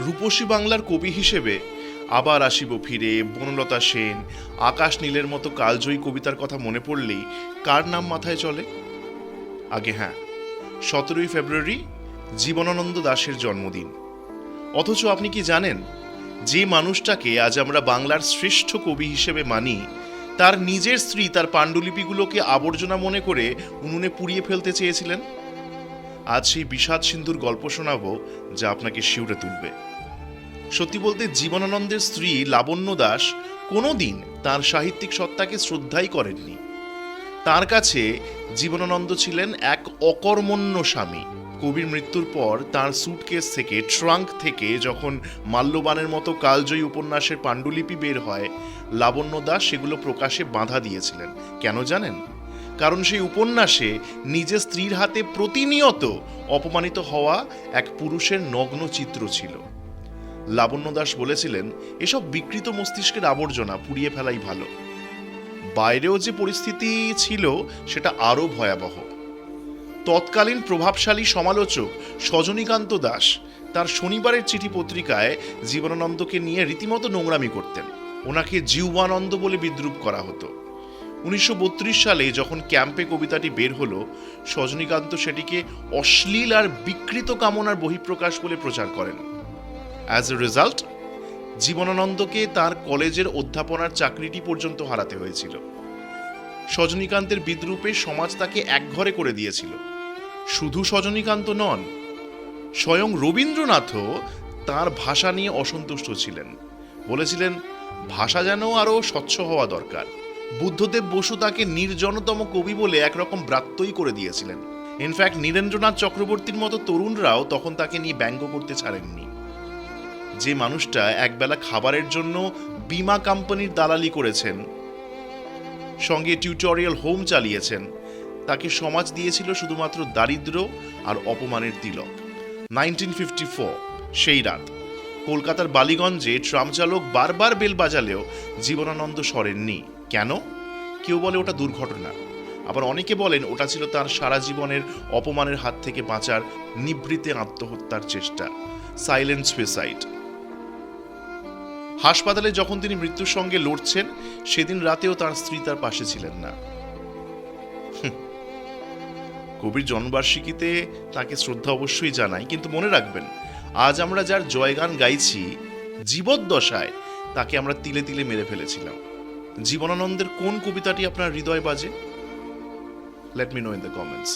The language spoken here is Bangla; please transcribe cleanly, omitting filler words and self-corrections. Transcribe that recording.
রূপসী বাংলার কবি হিসেবে আবার আসিব ফিরে, বনলতা সেন, আকাশ নীলের মতো কালজয়ী কবিতার কথা মনে পড়লেই কার নাম মাথায় চলে? আগে হ্যাঁ, 17ই ফেব্রুয়ারি জীবনানন্দ দাশের জন্মদিন। অথচ আপনি কি জানেন, যে মানুষটাকে আজ আমরা বাংলার শ্রেষ্ঠ কবি হিসেবে মানি, তার নিজের স্ত্রী তার পাণ্ডুলিপিগুলোকে আবর্জনা মনে করে উনুনে পুড়িয়ে ফেলতে চেয়েছিলেন? আজ সেই বিষাদ সিন্ধুর গল্প শোনাবো, যা আপনাকে শিউরে তুলবে। সত্যি বলতে জীবনানন্দের স্ত্রী লাবণ্য দাস কোনোদিন তার সাহিত্যিক সত্তাকে শ্রদ্ধাই করেননি। তার কাছে জীবনানন্দ ছিলেন এক অকর্মণ্য স্বামী। কবির মৃত্যুর পর তার সুটকেস থেকে, ট্রাঙ্ক থেকে যখন মাল্যবানের মতো কালজয়ী উপন্যাসের পাণ্ডুলিপি বের হয়, লাবণ্য দাস সেগুলো প্রকাশে বাধা দিয়েছিলেন। কেন জানেন? কারণ সেই উপন্যাসে নিজের স্ত্রীর হাতে প্রতিনিয়ত অপমানিত হওয়া এক পুরুষের নগ্ন চিত্র ছিল। লাবণ্য দাস বলেছিলেন, এসব বিকৃত মস্তিষ্কের আবর্জনা পুড়িয়ে ফেলাই ভালো। বাইরেও যে পরিস্থিতি ছিল সেটা আরও ভয়াবহ। তৎকালীন প্রভাবশালী সমালোচক সজনীকান্ত দাস তার শনিবারের চিঠি পত্রিকায় জীবনানন্দকে নিয়ে রীতিমতো নোংরামি করতেন। ওনাকে জিহ্বানন্দ বলে বিদ্রূপ করা হতো। 1932 সালে যখন ক্যাম্পে কবিতাটি বের হলো, সজনীকান্ত সেটিকে অশ্লীল আর বিকৃত কামনার বহিঃপ্রকাশ বলে প্রচার করেন। অ্যাজ এ রেজাল্ট, জীবনানন্দকে তার কলেজের অধ্যাপনার চাকরিটি পর্যন্ত হারাতে হয়েছিল। সজনীকান্তের বিদ্রূপে সমাজ তাকে একঘরে করে দিয়েছিল। শুধু সজনীকান্ত নন, স্বয়ং রবীন্দ্রনাথও তার ভাষা নিয়ে অসন্তুষ্ট ছিলেন। বলেছিলেন, ভাষা যেন আরও স্বচ্ছ হওয়া দরকার। বুদ্ধদেব বসু তাকে নির্জনতম কবি বলে একরকম ব্রাত্যই করে দিয়েছিলেন। ইনফ্যাক্ট নীরেন্দ্রনাথ চক্রবর্তীর মতো তরুণরাও তখন তাকে নিয়ে ব্যঙ্গ করতে ছাড়েননি। যে মানুষটা একবেলা খাবারের জন্য বীমা কোম্পানির দালালি করেছেন, সঙ্গে টিউটোরিয়াল হোম চালিয়েছেন, তাকে সমাজ দিয়েছিল শুধুমাত্র দারিদ্র আর অপমানের তিলক। 1954 সেই রাত কলকাতার বালিগঞ্জে ট্রাম চালক বারবার বেল বাজালেও জীবনানন্দ সরেননি। কেন? কেউ বলে ওটা দুর্ঘটনা, আবার অনেকে বলেন ওটা ছিল তার সারা জীবনের অপমানের হাত থেকে বাঁচার নিভৃতে আত্মহত্যার চেষ্টা, সাইলেন্ট সুইসাইড। হাসপাতালে যখন তিনি মৃত্যুর সঙ্গে লড়ছেন, সেদিন রাতেও তার স্ত্রী তার পাশে ছিলেন না। কবির জন্মবার্ষিকীতে তাকে শ্রদ্ধা অবশ্যই জানাই, কিন্তু মনে রাখবেন, আজ আমরা যার জয়গান গাইছি, জীবদ্দশায় তাকে আমরা তিলে তিলে মেরে ফেলেছিলাম। জীবনানন্দের কোন কবিতাটি আপনার হৃদয় বাজে? Let me know in the comments.